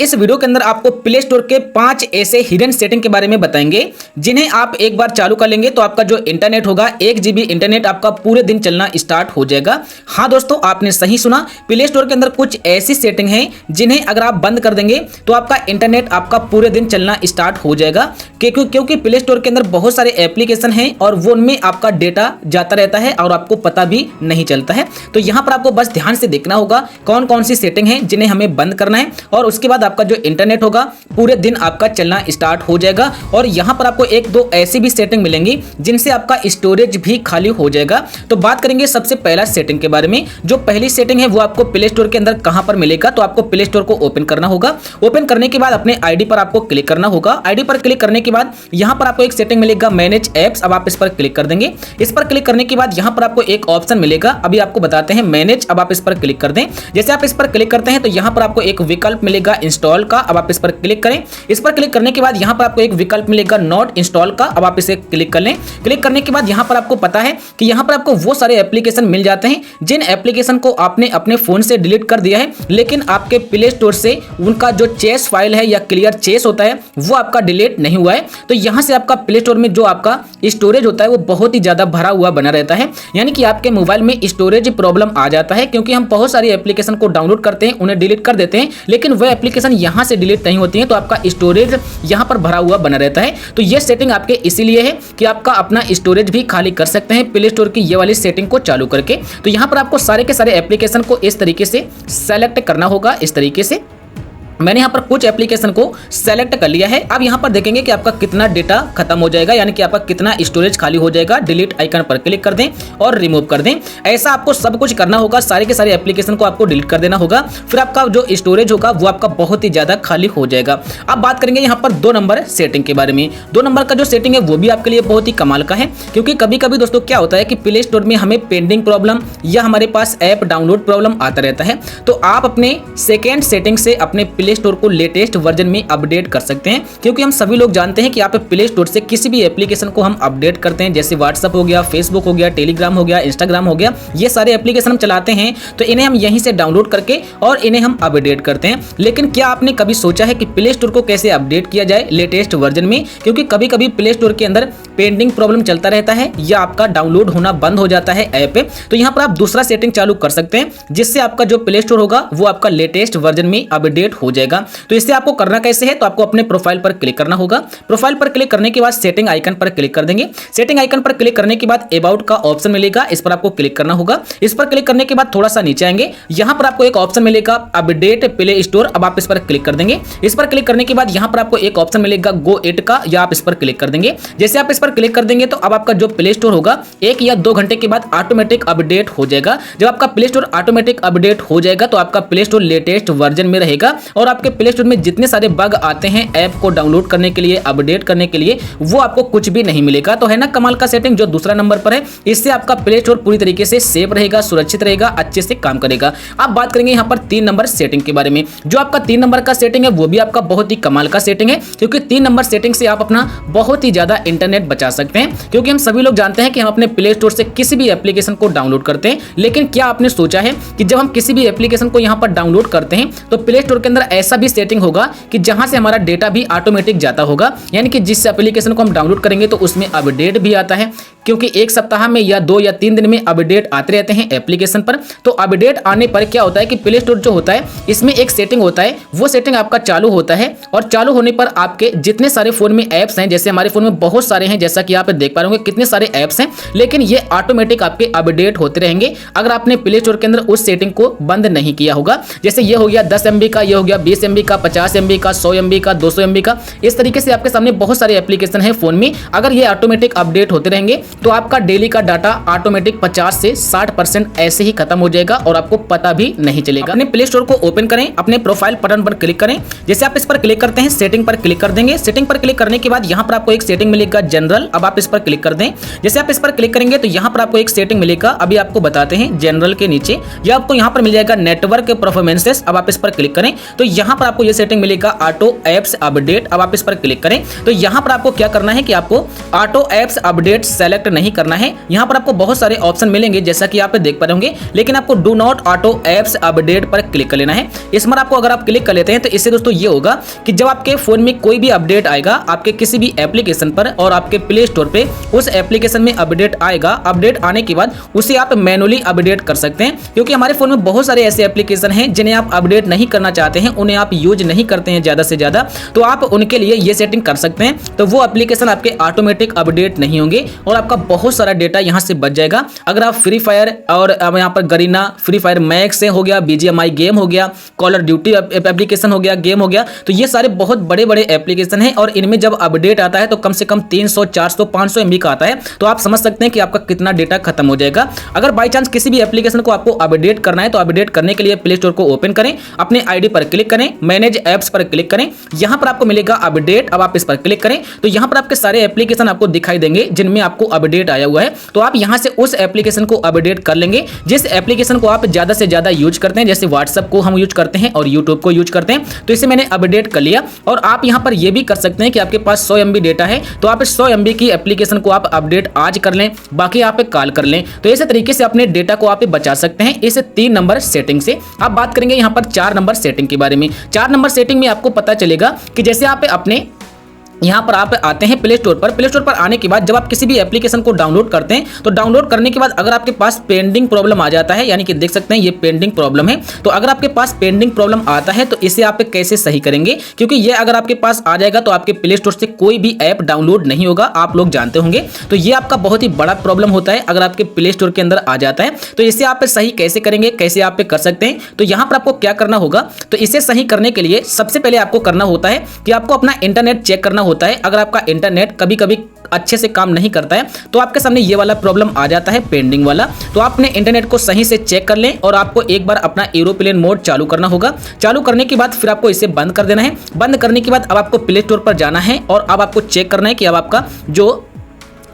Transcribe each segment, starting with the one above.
इस वीडियो के अंदर आपको प्ले स्टोर के 5 ऐसे हिडन सेटिंग के बारे में बताएंगे जिन्हें आप एक बार चालू कर लेंगे तो आपका जो इंटरनेट होगा 1 GB इंटरनेट आपका पूरे दिन चलना स्टार्ट हो जाएगा। हाँ दोस्तों, आपने सही सुना, प्ले स्टोर के अंदर कुछ ऐसी सेटिंग है जिन्हें अगर आप बंद कर देंगे तो आपका इंटरनेट आपका पूरे दिन चलना स्टार्ट हो जाएगा। क्योंकि प्ले स्टोर के अंदर बहुत सारे एप्लीकेशन हैं और वो उनमें आपका डेटा जाता रहता है और आपको पता भी नहीं चलता है। तो यहाँ पर आपको बस ध्यान से देखना होगा कौन कौन सी सेटिंग है जिन्हें हमें बंद करना है और उसके बाद आपका जो इंटरनेट होगा पूरे दिन आपका चलना स्टार्ट हो जाएगा। और यहाँ पर आपको एक दो ऐसी भी सेटिंग मिलेंगी जिनसे आपका स्टोरेज भी खाली हो जाएगा। तो बात करेंगे सबसे पहला सेटिंग के बारे में। जो पहली सेटिंग है वो आपको प्ले स्टोर के अंदर कहां पर मिलेगा, तो आपको प्ले स्टोर को ओपन करना होगा। ओपन करने के बाद अपने आईडी पर आपको क्लिक करना होगा। आईडी पर क्लिक करने के बाद यहां पर आपको एक सेटिंग मिलेगा मैनेज एप्स। अब आप इस पर क्लिक कर देंगे। इस पर क्लिक करने के बाद यहां पर आपको एक ऑप्शन मिलेगा, अभी आपको बताते हैं मैनेज। अब आप इस पर क्लिक कर दें। जैसे आप इस पर क्लिक करते हैं तो यहां पर आपको एक विकल्प मिलेगा इंस्टॉल का। अब आप इस पर क्लिक करें। इस पर क्लिक करने के बाद यहां पर आपको एक विकल्प मिलेगा नॉट इंस्टॉल का। अब आप इसे क्लिक कर लें। क्लिक करने के बाद यहां पर आपको पता है कि यहां पर आपको वो सारे एप्लीकेशन मिल जाते हैं जिन एप्लीकेशन को आपने अपने फोन से डिलीट कर दिया है, लेकिन आपके प्ले स्टोर से उनका जो चेस फाइल है या क्लियर चेस होता है वो आपका डिलीट नहीं हुआ है। तो यहां से आपका प्ले स्टोर में जो आपका स्टोरेज होता है वो बहुत ही ज्यादा भरा हुआ बना रहता है, यानी कि आपके मोबाइल में स्टोरेज प्रॉब्लम आ जाता है क्योंकि हम बहुत सारी एप्लीकेशन को डाउनलोड करते हैं, उन्हें डिलीट कर देते हैं, लेकिन वह एप्लीकेशन यहां से डिलीट नहीं होती है, तो आपका स्टोरेज यहां पर भरा हुआ बना रहता है। तो यह सेटिंग आपके इसीलिए है कि आपका अपना स्टोरेज भी खाली कर सकते हैं प्ले स्टोर की ये वाली सेटिंग को चालू करके। तो यहां पर आपको सारे के सारे एप्लीकेशन को इस तरीके से सेलेक्ट करना होगा। इस तरीके से मैंने यहाँ पर कुछ एप्लीकेशन को सेलेक्ट कर लिया है। अब यहाँ पर देखेंगे कि आपका कितना डेटा खत्म हो जाएगा, यानी कि आपका कितना स्टोरेज खाली हो जाएगा। डिलीट आइकन पर क्लिक कर दें और रिमूव कर दें। ऐसा आपको सब कुछ करना होगा, सारे के सारे एप्लीकेशन को आपको डिलीट कर देना होगा, फिर आपका जो स्टोरेज होगा वो आपका बहुत ही ज्यादा खाली हो जाएगा। अब बात करेंगे यहाँ पर 2 नंबर सेटिंग के बारे में। 2 नंबर का जो सेटिंग है वो भी आपके लिए बहुत ही कमाल का है, क्योंकि कभी कभी दोस्तों क्या होता है कि प्ले स्टोर में हमें पेंडिंग प्रॉब्लम या हमारे पास ऐप डाउनलोड प्रॉब्लम आता रहता है। तो आप अपने सेकेंड सेटिंग से अपने प्ले स्टोर को लेटेस्ट वर्जन में अपडेट कर सकते हैं, क्योंकि हम सभी लोग जानते हैं कि आप प्ले स्टोर से किसी भी एप्लीकेशन को हम अपडेट करते हैं, जैसे व्हाट्सएप हो गया, फेसबुक हो गया, टेलीग्राम हो गया, इंस्टाग्राम हो गया, ये सारे एप्लीकेशन हम चलाते हैं, तो इन्हें हम यहीं से डाउनलोड करके और इन्हें हम अपडेट करते हैं। लेकिन क्या आपने कभी सोचा है कि प्ले स्टोर को कैसे अपडेट किया जाए लेटेस्ट वर्जन में? क्योंकि कभी कभी प्ले स्टोर के अंदर पेंडिंग प्रॉब्लम चलता रहता है या आपका डाउनलोड होना बंद हो जाता है ऐप। तो यहाँ पर आप दूसरा सेटिंग चालू कर सकते हैं जिससे आपका जो प्ले स्टोर होगा वो आपका लेटेस्ट वर्जन में अपडेट हो जाएगा। तो इससे आपको करना कैसे है, तो आपको अपने प्रोफाइल पर क्लिक करना होगा। प्रोफाइल पर क्लिक करने के बाद सेटिंग आइकन पर क्लिक कर देंगे। सेटिंग आइकन पर क्लिक करने के बाद अबाउट का ऑप्शन मिलेगा, इस पर आपको क्लिक करना होगा। इस पर क्लिक करने के बाद थोड़ा सा नीचे आएंगे, यहां पर आपको एक ऑप्शन मिलेगा अपडेट प्ले स्टोर। अब आप इस पर क्लिक कर देंगे। इस पर क्लिक करने के बाद यहां पर आपको एक ऑप्शन मिलेगा गो इट का, या आप इस पर क्लिक कर देंगे। जैसे आप इस पर क्लिक कर देंगे तो अब आपका जो प्ले स्टोर होगा 1 या 2 घंटे के बाद ऑटोमेटिक अपडेट हो जाएगा। जब आपका प्ले स्टोर ऑटोमेटिक अपडेट हो जाएगा तो आपका प्ले स्टोर लेटेस्ट वर्जन में रहेगा और आपके प्ले स्टोर में जितने सारे बग आते हैं ऐप को डाउनलोड करने के लिए, अपडेट करने के लिए, वो आपको कुछ भी नहीं मिलेगा। तो है ना कमाल का सेटिंग जो दूसरा नंबर पर है। इससे आपका प्ले स्टोर पूरी तरीके से सेफ रहेगा, सुरक्षित रहेगा, अच्छे से काम करेगा। अब बात करेंगे यहाँ पर 3 नंबर सेटिंग के बारे में। जो आपका 3 नंबर का सेटिंग है वो भी आपका बहुत ही कमाल का सेटिंग है, क्योंकि 3 नंबर सेटिंग से आप अपना बहुत ही ज्यादा इंटरनेट बचा सकते हैं। क्योंकि हम सभी लोग जानते हैं कि हम अपने प्ले स्टोर से किसी भी एप्लीकेशन को डाउनलोड करते हैं, लेकिन क्या आपने सोचा है कि जब हम किसी भी एप्लीकेशन को यहाँ पर डाउनलोड करते हैं तो प्ले स्टोर के अंदर ऐसा भी सेटिंग होगा कि जहां से हमारा डेटा भी ऑटोमेटिक जाता होगा, यानी कि जिस एप्लीकेशन को हम डाउनलोड करेंगे तो उसमें अपडेट भी आता है, क्योंकि 1 सप्ताह में या 2 या 3 दिन में अपडेट आते रहते हैं एप्लीकेशन पर। तो अपडेट आने पर क्या होता है कि प्ले स्टोर जो होता है इसमें एक सेटिंग होता है, वो सेटिंग आपका चालू होता है और चालू होने पर आपके जितने सारे फोन में ऐप्स हैं, जैसे हमारे फोन में बहुत सारे हैं, जैसा कि आप देख पा रहे होंगे कितने सारे ऐप्स हैं, लेकिन ये ऑटोमेटिक आपके अपडेट होते रहेंगे अगर आपने प्ले स्टोर के अंदर उस सेटिंग को बंद नहीं किया होगा। जैसे ये हो गया 10 MB का, ये हो गया 20 MB का, 50 MB का, 100 MB का, 200 MB का, इस तरीके से आपके सामने बहुत सारे एप्लीकेशन है फोन में। अगर ये ऑटोमेटिक अपडेट होते रहेंगे तो आपका डेली का डाटा ऑटोमेटिक 50 से 60% ऐसे ही खत्म हो जाएगा और आपको पता भी नहीं चलेगा। अपने प्ले स्टोर को ओपन करें, अपने प्रोफाइल बटन पर क्लिक करें। जैसे आप इस पर क्लिक क्लिक करते हैं, सेटिंग पर क्लिक कर देंगे। सेटिंग पर क्लिक करने के बाद यहाँ पर आपको एक सेटिंग मिलेगा जनरल, अब आप इस पर क्लिक कर दें। जैसे आप इस पर क्लिक करेंगे तो यहाँ पर आपको एक सेटिंग मिलेगा, अभी आपको बताते हैं जनरल के नीचे या आपको यहाँ पर मिल जाएगा नेटवर्क परफॉर्मेंसेस, अब आप इस पर क्लिक करें तो यहाँ पर आपको ये सेटिंग मिलेगा ऑटो एप्स अपडेट, अब आप इस पर क्लिक करें तो यहाँ पर आपको क्या करना है कि आपको ऑटो एप्स अपडेट सेलेक्ट नहीं करना है। यहाँ पर आपको बहुत सारे ऑप्शन मिलेंगे जैसा कि आप देख पा रहे होंगे, लेकिन आपको do not auto apps update पर क्लिक कर लेना है। इस पर आपको अगर आप क्लिक कर लेते हैं तो इससे दोस्तों ये होगा कि जब आपके फोन में कोई भी अपडेट आएगा आपके किसी भी एप्लीकेशन पर और आपके प्ले स्टोर पे उस एप्लीकेशन में अपडेट आएगा, अपडेट आने के बाद उसे आप मैनुअली अपडेट कर सकते हैं, क्योंकि हमारे फोन में बहुत सारे ऐसे एप्लीकेशन हैं जिन्हें आप अपडेट नहीं करना चाहते हैं, उन्हें आप यूज नहीं करते हैं ज्यादा से ज्यादा, तो आप उनके लिए ये सेटिंग कर सकते हैं। तो वो एप्लीकेशन आपके ऑटोमेटिक अपडेट नहीं होंगे और आपका बहुत सारा डेटा यहाँ से बच जाएगा। अगर आप फ्री फायर और यहाँ पर गरीना, फ्री फायर मैक्स हो गया, BGMI गेम हो गया, कॉल ऑफ ड्यूटी एप्लीकेशन हो गया, गेम हो गया, तो ये सारे बहुत बड़े बड़े एप्लीकेशन हैं और इनमें जब अपडेट आता है तो कम से कम 300, 400, 500 MB का आता है, तो आप समझ सकते हैं कि आपका कितना डेटा खत्म हो जाएगा। अगर बाई चांस किसी भी एप्लीकेशन को आपको अपडेट करना है तो अपडेट करने के लिए प्ले स्टोर को ओपन करें, अपने आईडी पर क्लिक करें, मैनेज एप्स पर क्लिक करें, यहां पर आपको मिलेगा अपडेट, अब आप इस पर क्लिक करें तो यहां पर आपके सारे एप्लीकेशन आपको दिखाई देंगे जिनमें आपको अपडेट आया हुआ है, तो आप यहां से उस एप्लीकेशन को अपडेट कर लेंगे जिस एप्लीकेशन को आप ज्यादा से ज्यादा यूज करते हैं। जैसे व्हाट्सएप को हम यूज करते हैं और यूट्यूब को यूज करते हैं, तो इसे मैंने अपडेट कर लिया। और आप यहां पर यह भी कर सकते हैं कि आपके पास 100 MB डेटा है तो आप इस 100 MB की एप्लीकेशन को आप अपडेट आज कर लें, बाकी आप कॉल कर लें, तो इस तरीके से अपने डेटा को आप बचा सकते हैं इस 3 नंबर सेटिंग से। आप बात करेंगे यहां पर 4 नंबर सेटिंग के बारे में। 4 नंबर सेटिंग में आपको पता चलेगा कि जैसे आप अपने यहाँ पर आप आते हैं प्ले स्टोर पर, प्ले स्टोर पर आने के बाद जब आप किसी भी एप्लीकेशन को डाउनलोड करते हैं तो डाउनलोड करने के बाद अगर आपके पास पेंडिंग प्रॉब्लम आ जाता है, यानी कि देख सकते हैं ये पेंडिंग प्रॉब्लम है, तो अगर आपके पास पेंडिंग प्रॉब्लम आता है तो इसे आप कैसे सही करेंगे, क्योंकि ये अगर आपके पास आ जाएगा तो आपके प्ले स्टोर से कोई भी ऐप डाउनलोड नहीं होगा, आप लोग जानते होंगे। तो ये आपका बहुत ही बड़ा प्रॉब्लम होता है अगर आपके प्ले स्टोर के अंदर आ जाता है, तो इसे आप सही कैसे करेंगे, कैसे आप कर सकते हैं। तो यहाँ पर आपको क्या करना होगा, तो इसे सही करने के लिए सबसे पहले आपको करना होता है कि आपको अपना इंटरनेट चेक करना होता है। अगर आपका इंटरनेट कभी कभी अच्छे से काम नहीं करता है तो आपके सामने ये वाला प्रॉब्लम आ जाता है पेंडिंग वाला, तो आप अपने इंटरनेट को सही से चेक कर लें और आपको एक बार अपना एरोप्लेन मोड चालू करना होगा। चालू करने के बाद फिर आपको इसे बंद कर देना है। बंद करने के बाद अब आपको प्ले स्टोर पर जाना है और अब आपको चेक करना है कि अब आपका जो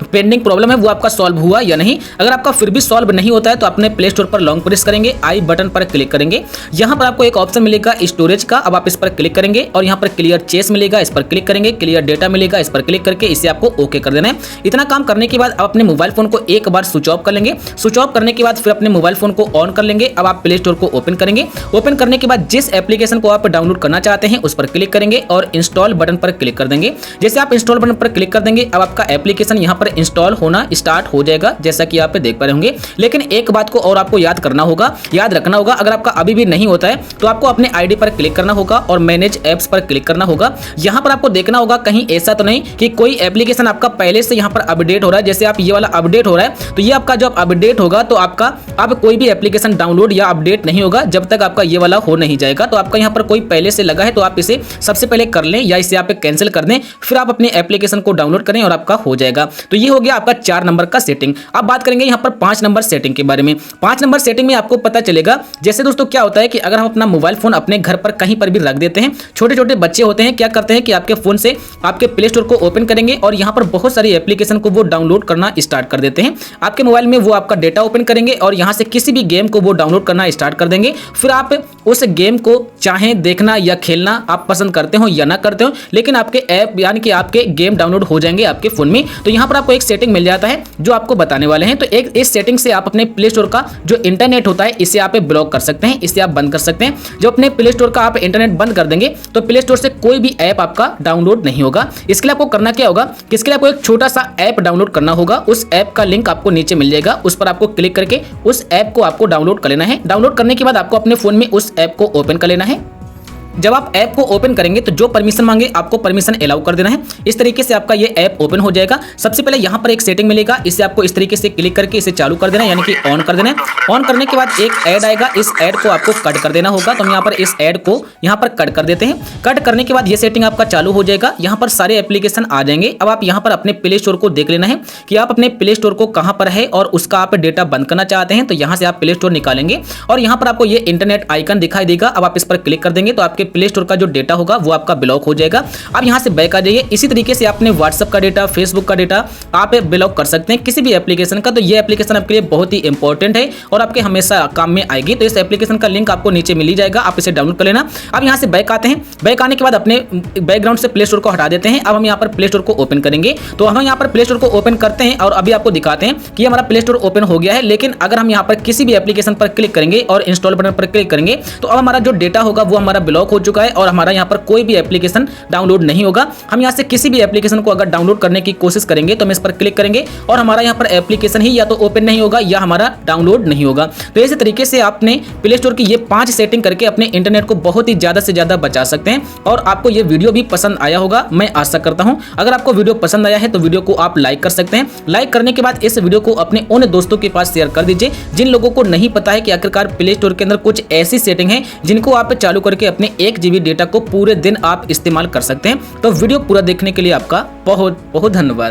पेंडिंग प्रॉब्लम है वो आपका सॉल्व हुआ या नहीं। अगर आपका फिर भी सॉल्व नहीं होता है तो अपने प्ले स्टोर पर लॉन्ग प्रेस करेंगे, आई बटन पर क्लिक करेंगे, यहां पर आपको एक ऑप्शन मिलेगा स्टोरेज का, अब आप इस पर क्लिक करेंगे और यहां पर क्लियर चेस मिलेगा, इस पर क्लिक करेंगे, क्लियर डेटा मिलेगा, इस पर क्लिक करके इसे आपको ओके कर देना है। इतना काम करने के बाद आप अपने मोबाइल फोन को एक बार स्विच ऑफ कर लेंगे। स्विच ऑफ करने के बाद फिर अपने मोबाइल फोन को ऑन कर लेंगे। अब आप प्ले स्टोर को ओपन करेंगे। ओपन करने के बाद जिस एप्लीकेशन को आप डाउनलोड करना चाहते हैं उस पर क्लिक करेंगे और इंस्टॉल बटन पर क्लिक कर देंगे। जैसे आप इंस्टॉल बटन पर क्लिक कर देंगे अब आपका एप्लीकेशन यहां पर इंस्टॉल होना स्टार्ट हो जाएगा, जैसा कि आप देख पा रहे होंगे। लेकिन एक बात को और आपको याद करना होगा, याद रखना होगा, अगर आपका अभी भी नहीं होता है तो आपको अपने आईडी पर क्लिक करना होगा और मैनेज एप्स पर क्लिक करना होगा। यहां पर आपको देखना होगा कहीं ऐसा तो नहीं कि कोई एप्लीकेशन आपका पहले से यहां पर अपडेट हो रहा है। जैसे आप ये वाला अपडेट हो रहा है तो ये आपका जब अपडेट होगा तो आपका अब कोई भी एप्लीकेशन डाउनलोड या अपडेट नहीं होगा जब तक आपका ये वाला हो नहीं जाएगा। तो आपका यहां पर कोई पहले से लगा है तो आप इसे सबसे पहले कर लें या इसे आप कैंसिल कर दें, फिर आप अपने एप्लीकेशन को डाउनलोड करें और आपका हो जाएगा। तो ये हो गया आपका 4 नंबर का सेटिंग। अब बात करेंगे यहां पर 5 नंबर सेटिंग के बारे में। 5 नंबर सेटिंग में आपको पता चलेगा, जैसे दोस्तों क्या होता है कि अगर हम अपना मोबाइल फोन अपने घर पर कहीं पर भी रख देते हैं, छोटे छोटे बच्चे होते हैं, क्या करते हैं कि आपके फोन से आपके प्ले स्टोर को ओपन करेंगे और यहां पर बहुत सारी एप्लीकेशन को वो डाउनलोड करना स्टार्ट कर देते हैं। आपके मोबाइल में वो आपका डेटा ओपन करेंगे और यहां से किसी भी गेम को वो डाउनलोड करना स्टार्ट कर देंगे। फिर आप उस गेम को चाहे देखना या खेलना आप पसंद करते हो या ना करते हो, लेकिन आपके ऐप यानी कि आपके गेम डाउनलोड हो जाएंगे आपके फोन में। तो यहां पर आपको एक सेटिंग मिल जाता है जो आपको बताने वाले हैं। तो एक इस सेटिंग से आप अपने प्ले स्टोर का जो इंटरनेट होता है इसे आप ब्लॉक कर सकते हैं, इसे आप बंद कर सकते हैं। जब अपने प्ले स्टोर का आप इंटरनेट बंद कर देंगे तो प्ले स्टोर से कोई भी ऐप आपका डाउनलोड नहीं होगा। इसके लिए आपको करना क्या होगा कि इसके लिए आपको एक छोटा सा ऐप डाउनलोड करना होगा। उस ऐप का लिंक आपको नीचे मिल जाएगा, उस पर आपको क्लिक करके उस ऐप को आपको डाउनलोड कर लेना है। डाउनलोड करने के बाद आपको अपने फोन में उस ऐप को ओपन कर लेना है। जब आप ऐप को ओपन करेंगे तो जो परमिशन मांगे आपको परमिशन अलाउ कर देना है। इस तरीके से आपका ये ऐप ओपन हो जाएगा। सबसे पहले यहाँ पर एक सेटिंग मिलेगा, इसे आपको इस तरीके से क्लिक करके इसे चालू कर देना है, यानी कि ऑन कर देना है। ऑन करने के बाद एक ऐड आएगा, इस ऐड को आपको कट कर देना होगा। तो हम यहाँ पर इस ऐड को यहाँ पर कट कर देते हैं। कट करने के बाद ये सेटिंग आपका चालू हो जाएगा। यहाँ पर सारे एप्लीकेशन आ जाएंगे। अब आप यहाँ पर अपने प्ले स्टोर को देख लेना है कि आप अपने प्ले स्टोर को कहाँ पर है और उसका आप डेटा बंद करना चाहते हैं। तो यहाँ से आप प्ले स्टोर निकालेंगे और यहाँ पर आपको ये इंटरनेट आइकन दिखाई देगा। अब आप इस पर क्लिक कर देंगे तो आपके आपके प्ले स्टोर का जो डेटा होगा वो आपका ब्लॉक हो जाएगा। अब यहाँ से बैक आ जाइए। इसी तरीके से आपने व्हाट्सएप का डेटा, फेसबुक का डेटा आप ब्लॉक कर सकते हैं किसी भी एप्लीकेशन का। तो ये एप्लीकेशन आपके लिए बहुत ही इंपॉर्टेंट है और आपके हमेशा काम में आएगी। तो इस एप्लीकेशन का लिंक आपको नीचे मिल ही जाएगा, आप इसे डाउनलोड कर लेना। अब यहाँ से बैक आते हैं। बैक आने के बाद अपने बैकग्राउंड से प्ले स्टोर को हटा देते हैं। अब हम यहाँ पर प्ले स्टोर को ओपन करेंगे। तो हम यहाँ पर प्ले स्टोर को ओपन करते हैं और अभी आपको दिखाते हैं कि हमारा प्ले स्टोर ओपन हो गया है। लेकिन अगर हम यहाँ पर किसी भी एप्लीकेशन पर क्लिक करेंगे और इंस्टॉल बटन पर क्लिक करेंगे तो अब हमारा जो डेटा होगा वो हमारा ब्लॉक हो चुका है और हमारा यहाँ पर कोई भी एप्लीकेशन डाउनलोड नहीं होगा। हम यहाँ से किसी भी एप्लीकेशन को अगर डाउनलोड करने की कोशिश करेंगे तो हम इस पर क्लिक करेंगे और हमारा यहाँ पर एप्लीकेशन ही या तो ओपन नहीं होगा या हमारा डाउनलोड नहीं होगा। तो इसी तरीके से आपने प्ले स्टोर की ये 5 सेटिंग करके अपने इंटरनेट को बहुत ही ज्यादा से ज्यादा बचा सकते हैं। और आपको ये वीडियो भी पसंद आया होगा, मैं आशा करता हूं। अगर आपको वीडियो पसंद आया है तो वीडियो को आप लाइक कर सकते हैं। लाइक करने के बाद इस वीडियो को अपने उन दोस्तों के पास शेयर कर दीजिए जिन लोगों को नहीं पता है कि आखिरकार प्ले स्टोर के अंदर कुछ ऐसी सेटिंग है जिनको आप चालू करके अपने 1 GB डेटा को पूरे दिन आप इस्तेमाल कर सकते हैं। तो वीडियो पूरा देखने के लिए आपका बहुत बहुत धन्यवाद।